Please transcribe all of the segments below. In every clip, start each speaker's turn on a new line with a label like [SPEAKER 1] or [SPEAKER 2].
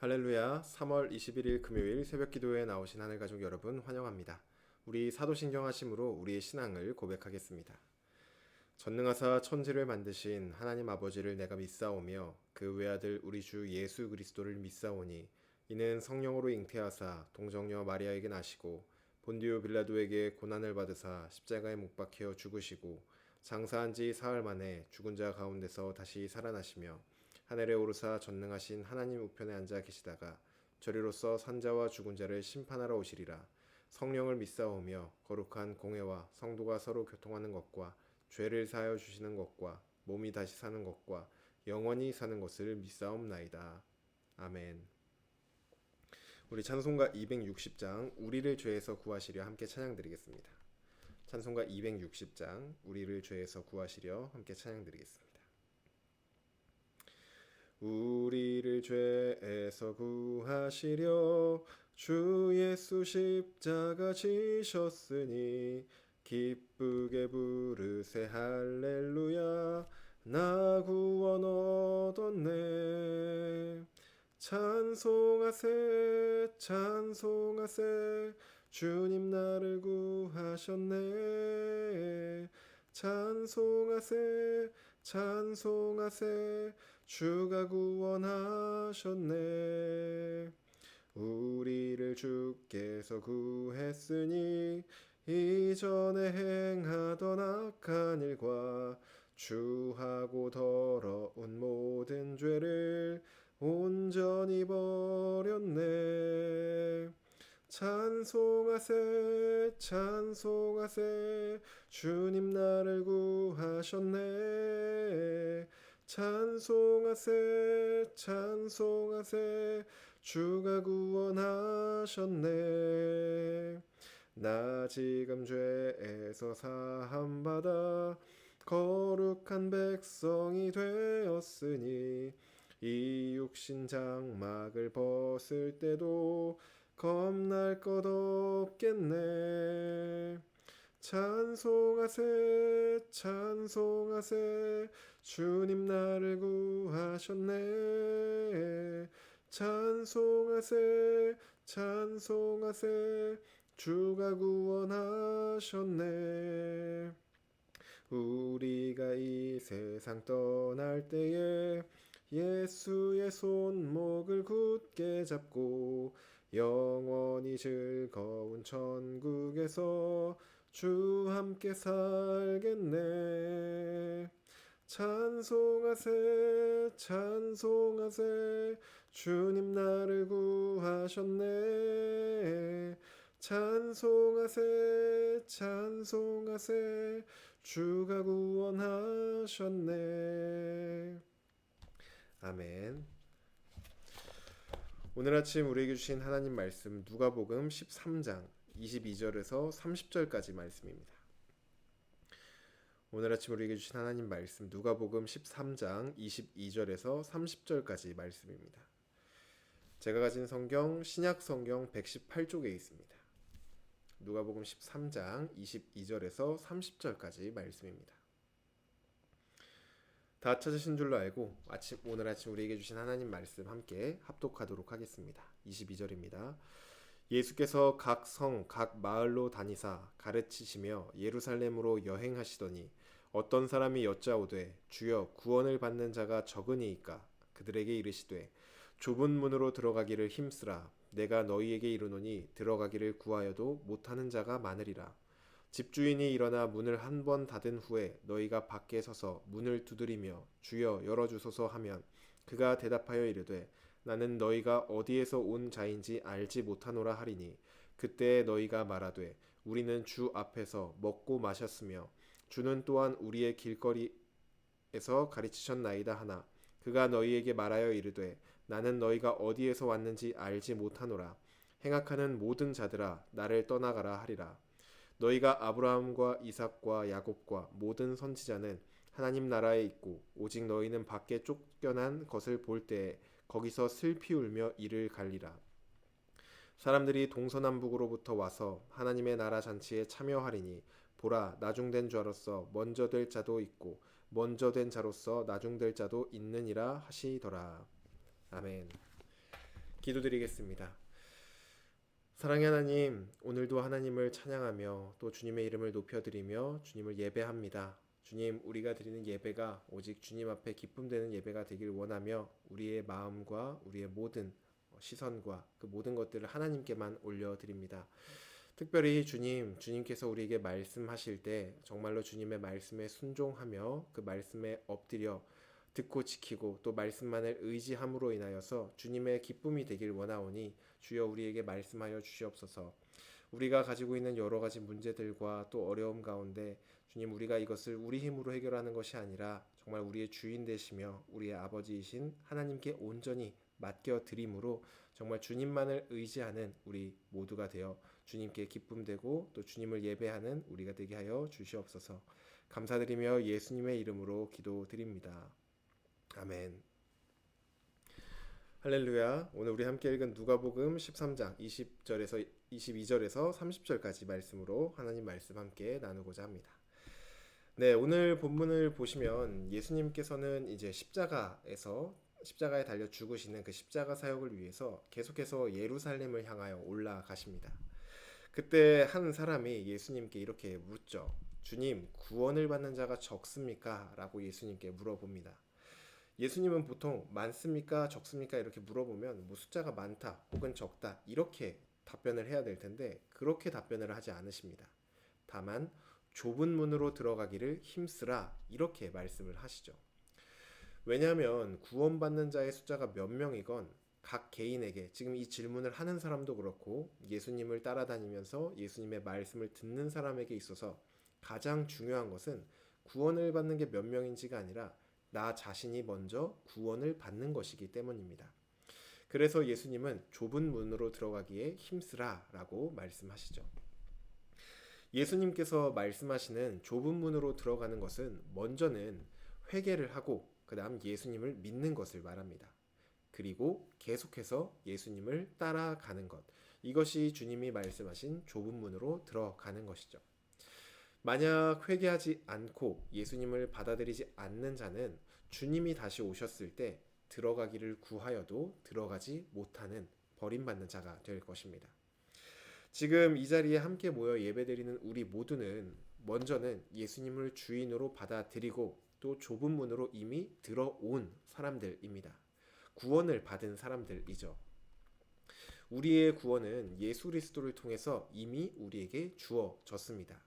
[SPEAKER 1] 할렐루야. 3월 21일 금요일 새벽 기도에 나오신 하늘가족 여러분 환영합니다. 우리 사도신경 하심으로 우리의 신앙을 고백하겠습니다. 전능하사 천지를 만드신 하나님 아버지를 내가 믿사오며 그 외아들 우리 주 예수 그리스도를 믿사오니 이는 성령으로 잉태하사 동정녀 마리아에게 나시고 본디오 빌라도에게 고난을 받으사 십자가에 못 박혀 죽으시고 장사한 지 사흘 만에 죽은 자 가운데서 다시 살아나시며 하늘에 오르사 전능하신 하나님 우편에 앉아 계시다가 저리로서 산자와 죽은 자를 심판하러 오시리라. 성령을 믿사오며 거룩한 공회와 성도가 서로 교통하는 것과 죄를 사하여 주시는 것과 몸이 다시 사는 것과 영원히 사는 것을 믿사옵나이다. 아멘. 우리 찬송가 260장 우리를 죄에서 구하시려 함께 찬양드리겠습니다. 찬송가 260장 우리를 죄에서 구하시려 함께 찬양드리겠습니다. 우리를 죄에서 구하시려 주 예수 십자가 지셨으니 기쁘게 부르세 할렐루야 나 구원 얻었네. 찬송하세 찬송하세 주님 나를 구하셨네. 찬송하세 찬송하세 주가 구원하셨네. 우리를 주께서 구했으니 이전에 행하던 악한 일과 주하고 더러운 모든 죄를 온전히 버렸네. 찬송하세 찬송하세 주님 나를 구하셨네. 찬송하세 찬송하세 주가 구원하셨네. 나 지금 죄에서 사함받아 거룩한 백성이 되었으니 이 육신 장막을 벗을 때도 겁날 것 없겠네. 찬송하세 찬송하세 주님 나를 구하셨네. 찬송하세 찬송하세 주가 구원하셨네. 우리가 이 세상 떠날 때에 예수의 손목을 굳게 잡고 영원히 즐거운 천국에서 주 함께 살겠네. 찬송하세 찬송하세 주님 나를 구하셨네. 찬송하세 찬송하세 주가 구원하셨네. 아멘. 오늘 아침 우리에게 주신 하나님 말씀 누가복음 13장 22절에서 30절까지 말씀입니다. 오늘 아침 우리에게 주신 하나님 말씀 누가복음 13장 22절에서 30절까지 말씀입니다. 제가 가진 성경 신약 성경 118쪽에 있습니다. 누가복음 13장 22절에서 30절까지 말씀입니다. 다 찾으신 줄로 알고 오늘 아침 우리에게 주신 하나님 말씀 함께 합독하도록 하겠습니다. 22절입니다. 예수께서 각 성, 각 마을로 다니사 가르치시며 예루살렘으로 여행하시더니 어떤 사람이 여짜오되 주여 구원을 받는 자가 적으니이까 그들에게 이르시되 좁은 문으로 들어가기를 힘쓰라. 내가 너희에게 이르노니 들어가기를 구하여도 못하는 자가 많으리라. 집주인이 일어나 문을 한 번 닫은 후에 너희가 밖에 서서 문을 두드리며 주여 열어주소서 하면 그가 대답하여 이르되 나는 너희가 어디에서 온 자인지 알지 못하노라 하리니 그때 너희가 말하되 우리는 주 앞에서 먹고 마셨으며 주는 또한 우리의 길거리에서 가르치셨나이다 하나 그가 너희에게 말하여 이르되 나는 너희가 어디에서 왔는지 알지 못하노라. 행악하는 모든 자들아 나를 떠나가라 하리라. 너희가 아브라함과 이삭과 야곱과 모든 선지자는 하나님 나라에 있고 오직 너희는 밖에 쫓겨난 것을 볼 때에 거기서 슬피 울며 이를 갈리라. 사람들이 동서남북으로부터 와서 하나님의 나라 잔치에 참여하리니 보라 나중된 자로서 먼저 될 자도 있고 먼저 된 자로서 나중될 자도 있느니라 하시더라. 아멘. 기도드리겠습니다. 사랑의 하나님, 오늘도 하나님을 찬양하며 또 주님의 이름을 높여드리며 주님을 예배합니다. 주님, 우리가 드리는 예배가 오직 주님 앞에 기쁨되는 예배가 되길 원하며 우리의 마음과 우리의 모든 시선과 그 모든 것들을 하나님께만 올려드립니다. 특별히 주님께서 우리에게 말씀하실 때 정말로 주님의 말씀에 순종하며 그 말씀에 엎드려 듣고 지키고 또 말씀만을 의지함으로 인하여서 주님의 기쁨이 되길 원하오니 주여 우리에게 말씀하여 주시옵소서. 우리가 가지고 있는 여러 가지 문제들과 또 어려움 가운데 주님, 우리가 이것을 우리 힘으로 해결하는 것이 아니라 정말 우리의 주인 되시며 우리의 아버지이신 하나님께 온전히 맡겨 드림으로 정말 주님만을 의지하는 우리 모두가 되어 주님께 기쁨되고 또 주님을 예배하는 우리가 되게 하여 주시옵소서. 감사드리며 예수님의 이름으로 기도드립니다. 아멘. 할렐루야. 오늘 우리 함께 읽은 누가복음 13장 20절에서 22절에서 30절까지 말씀으로 하나님 말씀 함께 나누고자 합니다. 네, 오늘 본문을 보시면 예수님께서는 이제 십자가에 달려 죽으시는 그 십자가 사역을 위해서 계속해서 예루살렘을 향하여 올라가십니다. 그때 한 사람이 예수님께 이렇게 묻죠. 주님, 구원을 받는 자가 적습니까? 라고 예수님께 물어봅니다. 예수님은 보통 많습니까? 적습니까? 이렇게 물어보면 뭐 숫자가 많다 혹은 적다 이렇게 답변을 해야 될 텐데 그렇게 답변을 하지 않으십니다. 다만 좁은 문으로 들어가기를 힘쓰라 이렇게 말씀을 하시죠. 왜냐하면 구원받는 자의 숫자가 몇 명이건 각 개인에게 지금 이 질문을 하는 사람도 그렇고 예수님을 따라다니면서 예수님의 말씀을 듣는 사람에게 있어서 가장 중요한 것은 구원을 받는 게 몇 명인지가 아니라 나 자신이 먼저 구원을 받는 것이기 때문입니다. 그래서 예수님은 좁은 문으로 들어가기에 힘쓰라 라고 말씀하시죠. 예수님께서 말씀하시는 좁은 문으로 들어가는 것은 먼저는 회개를 하고 그 다음 예수님을 믿는 것을 말합니다. 그리고 계속해서 예수님을 따라가는 것, 이것이 주님이 말씀하신 좁은 문으로 들어가는 것이죠. 만약 회개하지 않고 예수님을 받아들이지 않는 자는 주님이 다시 오셨을 때 들어가기를 구하여도 들어가지 못하는 버림받는 자가 될 것입니다. 지금 이 자리에 함께 모여 예배드리는 우리 모두는 먼저는 예수님을 주인으로 받아들이고 또 좁은 문으로 이미 들어온 사람들입니다. 구원을 받은 사람들이죠. 우리의 구원은 예수 그리스도를 통해서 이미 우리에게 주어졌습니다.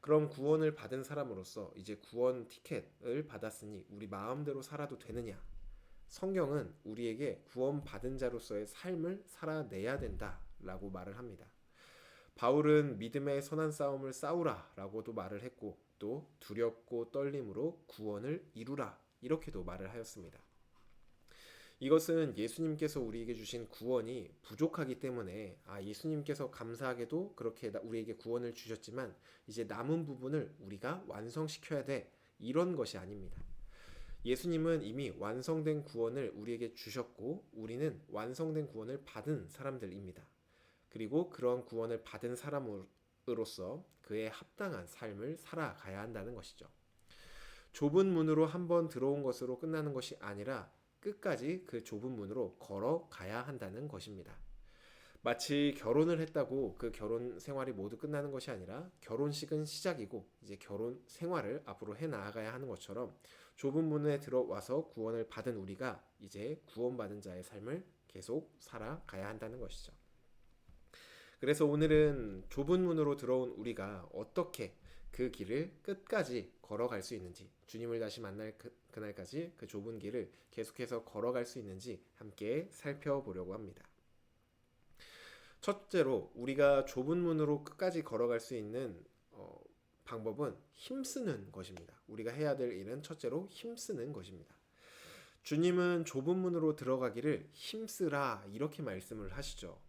[SPEAKER 1] 그럼 구원을 받은 사람으로서 이제 구원 티켓을 받았으니 우리 마음대로 살아도 되느냐? 성경은 우리에게 구원받은 자로서의 삶을 살아내야 된다라고 말을 합니다. 바울은 믿음의 선한 싸움을 싸우라 라고도 말을 했고 또 두렵고 떨림으로 구원을 이루라 이렇게도 말을 하였습니다. 이것은 예수님께서 우리에게 주신 구원이 부족하기 때문에 예수님께서 감사하게도 그렇게 우리에게 구원을 주셨지만 이제 남은 부분을 우리가 완성시켜야 돼 이런 것이 아닙니다. 예수님은 이미 완성된 구원을 우리에게 주셨고 우리는 완성된 구원을 받은 사람들입니다. 그리고 그런 구원을 받은 사람으로서 그에 합당한 삶을 살아가야 한다는 것이죠. 좁은 문으로 한번 들어온 것으로 끝나는 것이 아니라 끝까지 그 좁은 문으로 걸어가야 한다는 것입니다. 마치 결혼을 했다고 그 결혼 생활이 모두 끝나는 것이 아니라 결혼식은 시작이고 이제 결혼 생활을 앞으로 해 나가야 하는 것처럼 좁은 문에 들어와서 구원을 받은 우리가 이제 구원받은 자의 삶을 계속 살아가야 한다는 것이죠. 그래서 오늘은 좁은 문으로 들어온 우리가 어떻게 그 길을 끝까지 걸어갈 수 있는지, 주님을 다시 만날 그날까지 그 좁은 길을 계속해서 걸어갈 수 있는지 함께 살펴보려고 합니다. 첫째로 우리가 좁은 문으로 끝까지 걸어갈 수 있는 방법은 힘쓰는 것입니다. 우리가 해야 될 일은 첫째로 힘쓰는 것입니다. 주님은 좁은 문으로 들어가기를 힘쓰라 이렇게 말씀을 하시죠.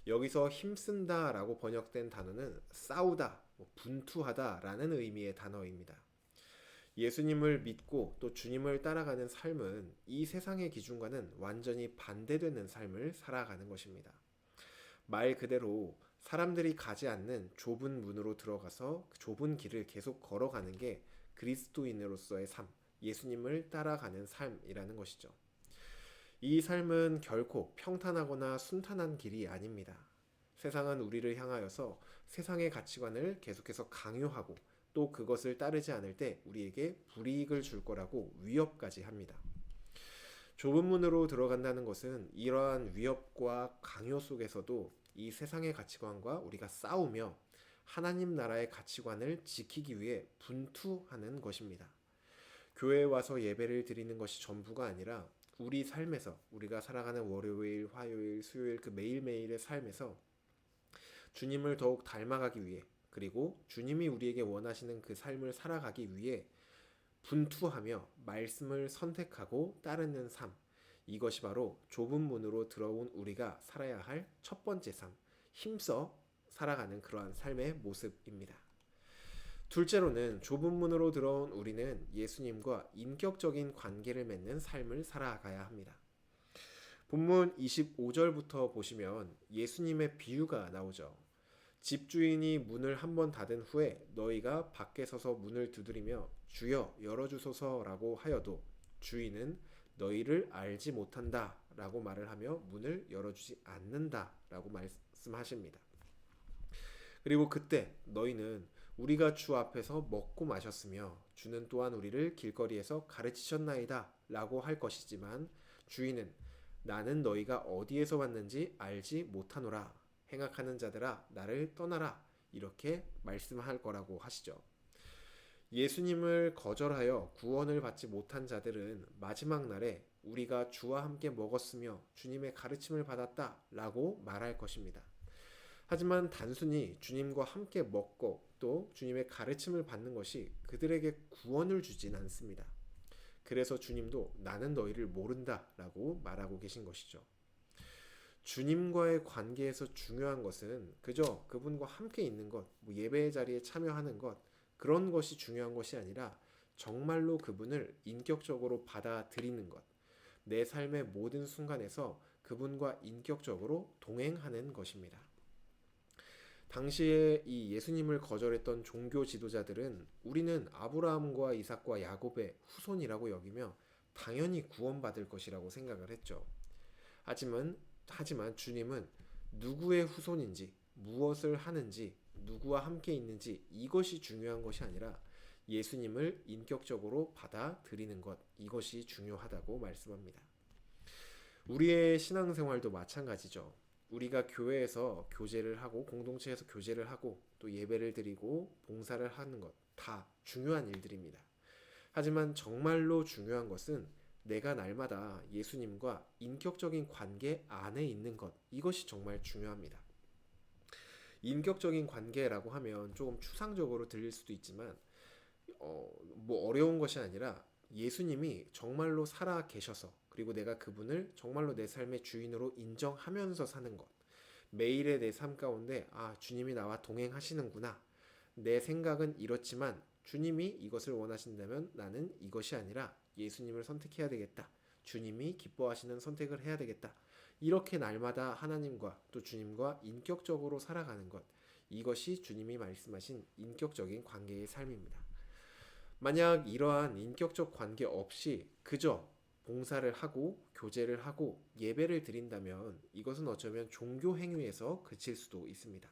[SPEAKER 1] 여기서 힘쓴다 라고 번역된 단어는 싸우다, 분투하다 라는 의미의 단어입니다. 예수님을 믿고 또 주님을 따라가는 삶은 이 세상의 기준과는 완전히 반대되는 삶을 살아가는 것입니다. 말 그대로 사람들이 가지 않는 좁은 문으로 들어가서 그 좁은 길을 계속 걸어가는 게 그리스도인으로서의 삶, 예수님을 따라가는 삶이라는 것이죠. 이 삶은 결코 평탄하거나 순탄한 길이 아닙니다. 세상은 우리를 향하여서 세상의 가치관을 계속해서 강요하고 또 그것을 따르지 않을 때 우리에게 불이익을 줄 거라고 위협까지 합니다. 좁은 문으로 들어간다는 것은 이러한 위협과 강요 속에서도 이 세상의 가치관과 우리가 싸우며 하나님 나라의 가치관을 지키기 위해 분투하는 것입니다. 교회에 와서 예배를 드리는 것이 전부가 아니라 우리 삶에서 우리가 살아가는 월요일, 화요일, 수요일 그 매일매일의 삶에서 주님을 더욱 닮아가기 위해 그리고 주님이 우리에게 원하시는 그 삶을 살아가기 위해 분투하며 말씀을 선택하고 따르는 삶. 이것이 바로 좁은 문으로 들어온 우리가 살아야 할 첫 번째 삶. 힘써 살아가는 그러한 삶의 모습입니다. 둘째로는 좁은 문으로 들어온 우리는 예수님과 인격적인 관계를 맺는 삶을 살아가야 합니다. 본문 25절부터 보시면 예수님의 비유가 나오죠. 집주인이 문을 한번 닫은 후에 너희가 밖에 서서 문을 두드리며 주여 열어주소서라고 하여도 주인은 너희를 알지 못한다 라고 말을 하며 문을 열어주지 않는다 라고 말씀하십니다. 그리고 그때 너희는 우리가 주 앞에서 먹고 마셨으며 주는 또한 우리를 길거리에서 가르치셨나이다 라고 할 것이지만 주인은 나는 너희가 어디에서 왔는지 알지 못하노라. 행악하는 자들아 나를 떠나라. 이렇게 말씀할 거라고 하시죠. 예수님을 거절하여 구원을 받지 못한 자들은 마지막 날에 우리가 주와 함께 먹었으며 주님의 가르침을 받았다 라고 말할 것입니다. 하지만 단순히 주님과 함께 먹고 또 주님의 가르침을 받는 것이 그들에게 구원을 주진 않습니다. 그래서 주님도 나는 너희를 모른다 라고 말하고 계신 것이죠. 주님과의 관계에서 중요한 것은 그저 그분과 함께 있는 것, 예배의 자리에 참여하는 것, 그런 것이 중요한 것이 아니라 정말로 그분을 인격적으로 받아들이는 것, 내 삶의 모든 순간에서 그분과 인격적으로 동행하는 것입니다. 당시에 이 예수님을 거절했던 종교 지도자들은 우리는 아브라함과 이삭과 야곱의 후손이라고 여기며 당연히 구원받을 것이라고 생각을 했죠. 하지만 주님은 누구의 후손인지, 무엇을 하는지, 누구와 함께 있는지 이것이 중요한 것이 아니라 예수님을 인격적으로 받아들이는 것, 이것이 중요하다고 말씀합니다. 우리의 신앙생활도 마찬가지죠. 우리가 교회에서 교제를 하고 공동체에서 교제를 하고 또 예배를 드리고 봉사를 하는 것 다 중요한 일들입니다. 하지만 정말로 중요한 것은 내가 날마다 예수님과 인격적인 관계 안에 있는 것, 이것이 정말 중요합니다. 인격적인 관계라고 하면 조금 추상적으로 들릴 수도 있지만 어려운 것이 아니라 예수님이 정말로 살아 계셔서 그리고 내가 그분을 정말로 내 삶의 주인으로 인정하면서 사는 것. 매일의 내 삶 가운데 주님이 나와 동행하시는구나. 내 생각은 이렇지만 주님이 이것을 원하신다면 나는 이것이 아니라 예수님을 선택해야 되겠다. 주님이 기뻐하시는 선택을 해야 되겠다. 이렇게 날마다 하나님과 또 주님과 인격적으로 살아가는 것. 이것이 주님이 말씀하신 인격적인 관계의 삶입니다. 만약 이러한 인격적 관계 없이 그저 봉사를 하고 교제를 하고 예배를 드린다면 이것은 어쩌면 종교 행위에서 그칠 수도 있습니다.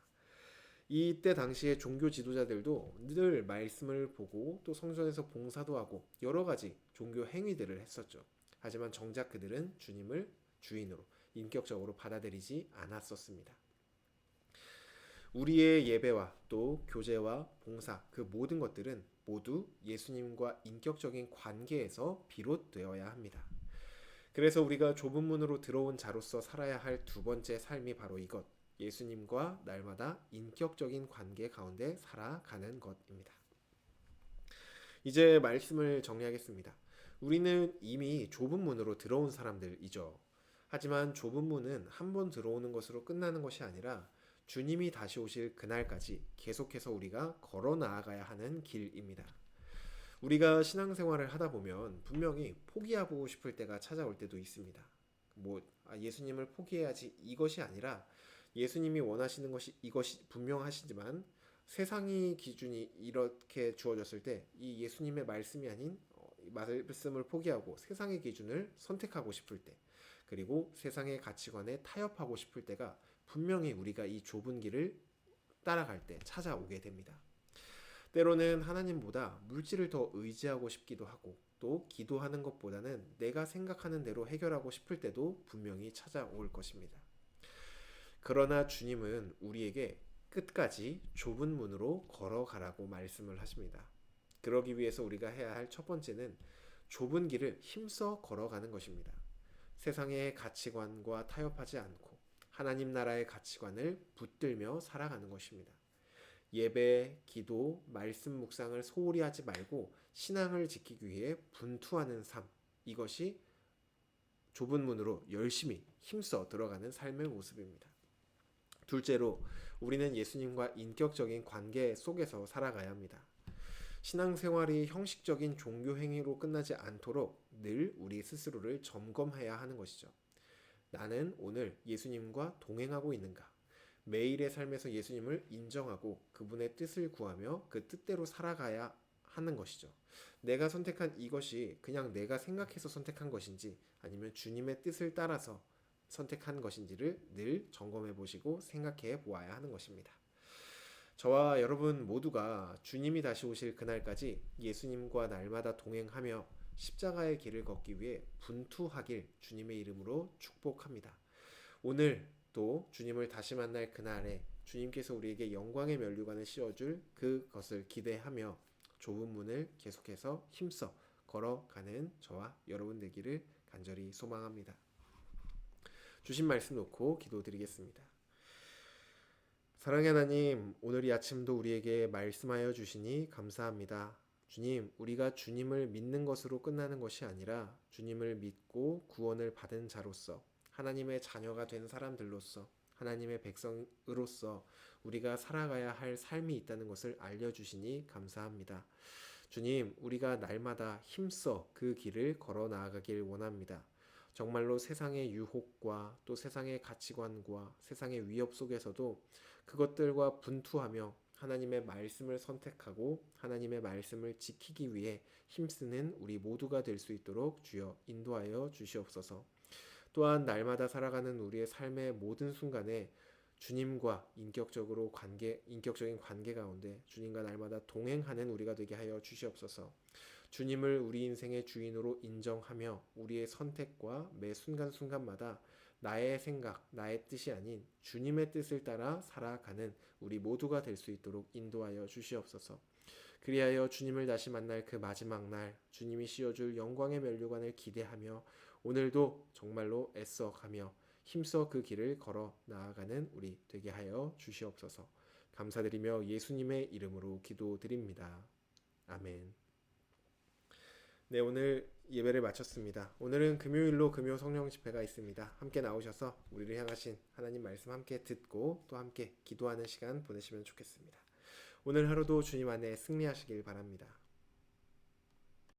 [SPEAKER 1] 이때 당시에 종교 지도자들도 늘 말씀을 보고 또 성전에서 봉사도 하고 여러 가지 종교 행위들을 했었죠. 하지만 정작 그들은 주님을 주인으로 인격적으로 받아들이지 않았었습니다. 우리의 예배와 또 교제와 봉사 그 모든 것들은 모두 예수님과 인격적인 관계에서 비롯되어야 합니다. 그래서 우리가 좁은 문으로 들어온 자로서 살아야 할 두 번째 삶이 바로 이것, 예수님과 날마다 인격적인 관계 가운데 살아가는 것입니다. 이제 말씀을 정리하겠습니다. 우리는 이미 좁은 문으로 들어온 사람들이죠. 하지만 좁은 문은 한 번 들어오는 것으로 끝나는 것이 아니라 주님이 다시 오실 그날까지 계속해서 우리가 걸어 나아가야 하는 길입니다. 우리가 신앙생활을 하다 보면 분명히 포기하고 싶을 때가 찾아올 때도 있습니다. 예수님을 포기해야지 이것이 아니라 예수님이 원하시는 것이 이것이 분명하시지만 세상의 기준이 이렇게 주어졌을 때 이 예수님의 말씀이 아닌 말씀을 포기하고 세상의 기준을 선택하고 싶을 때 그리고 세상의 가치관에 타협하고 싶을 때가 분명히 우리가 이 좁은 길을 따라갈 때 찾아오게 됩니다. 때로는 하나님보다 물질을 더 의지하고 싶기도 하고 또 기도하는 것보다는 내가 생각하는 대로 해결하고 싶을 때도 분명히 찾아올 것입니다. 그러나 주님은 우리에게 끝까지 좁은 문으로 걸어가라고 말씀을 하십니다. 그러기 위해서 우리가 해야 할 첫 번째는 좁은 길을 힘써 걸어가는 것입니다. 세상의 가치관과 타협하지 않고 하나님 나라의 가치관을 붙들며 살아가는 것입니다. 예배, 기도, 말씀 묵상을 소홀히 하지 말고 신앙을 지키기 위해 분투하는 삶, 이것이 좁은 문으로 열심히 힘써 들어가는 삶의 모습입니다. 둘째로 우리는 예수님과 인격적인 관계 속에서 살아가야 합니다. 신앙생활이 형식적인 종교 행위로 끝나지 않도록 늘 우리 스스로를 점검해야 하는 것이죠. 나는 오늘 예수님과 동행하고 있는가? 매일의 삶에서 예수님을 인정하고 그분의 뜻을 구하며 그 뜻대로 살아가야 하는 것이죠. 내가 선택한 이것이 그냥 내가 생각해서 선택한 것인지 아니면 주님의 뜻을 따라서 선택한 것인지를 늘 점검해 보시고 생각해 보아야 하는 것입니다. 저와 여러분 모두가 주님이 다시 오실 그날까지 예수님과 날마다 동행하며 십자가의 길을 걷기 위해 분투하길 주님의 이름으로 축복합니다. 오늘 또 주님을 다시 만날 그날에 주님께서 우리에게 영광의 면류관을 씌워줄 그것을 기대하며 좁은 문을 계속해서 힘써 걸어가는 저와 여러분 되기를 간절히 소망합니다. 주신 말씀 놓고 기도드리겠습니다. 사랑의 하나님, 오늘 이 아침도 우리에게 말씀하여 주시니 감사합니다. 주님, 우리가 주님을 믿는 것으로 끝나는 것이 아니라 주님을 믿고 구원을 받은 자로서 하나님의 자녀가 된 사람들로서 하나님의 백성으로서 우리가 살아가야 할 삶이 있다는 것을 알려주시니 감사합니다. 주님, 우리가 날마다 힘써 그 길을 걸어 나아가길 원합니다. 정말로 세상의 유혹과 또 세상의 가치관과 세상의 위협 속에서도 그것들과 분투하며 하나님의 말씀을 선택하고 하나님의 말씀을 지키기 위해 힘쓰는 우리 모두가 될 수 있도록 주여 인도하여 주시옵소서. 또한 날마다 살아가는 우리의 삶의 모든 순간에 주님과 인격적인 관계 가운데 주님과 날마다 동행하는 우리가 되게 하여 주시옵소서. 주님을 우리 인생의 주인으로 인정하며 우리의 선택과 매 순간순간마다 나의 생각, 나의 뜻이 아닌 주님의 뜻을 따라 살아가는 우리 모두가 될 수 있도록 인도하여 주시옵소서. 그리하여 주님을 다시 만날 그 마지막 날 주님이 씌워줄 영광의 면류관을 기대하며 오늘도 정말로 애써가며 힘써 그 길을 걸어 나아가는 우리 되게 하여 주시옵소서. 감사드리며 예수님의 이름으로 기도드립니다. 아멘. 네, 오늘 예배를 마쳤습니다. 오늘은 금요일로 금요 성령 집회가 있습니다. 함께 나오셔서 우리를 향하신 하나님 말씀 함께 듣고 또 함께 기도하는 시간 보내시면 좋겠습니다. 오늘 하루도 주님 안에 승리하시길 바랍니다.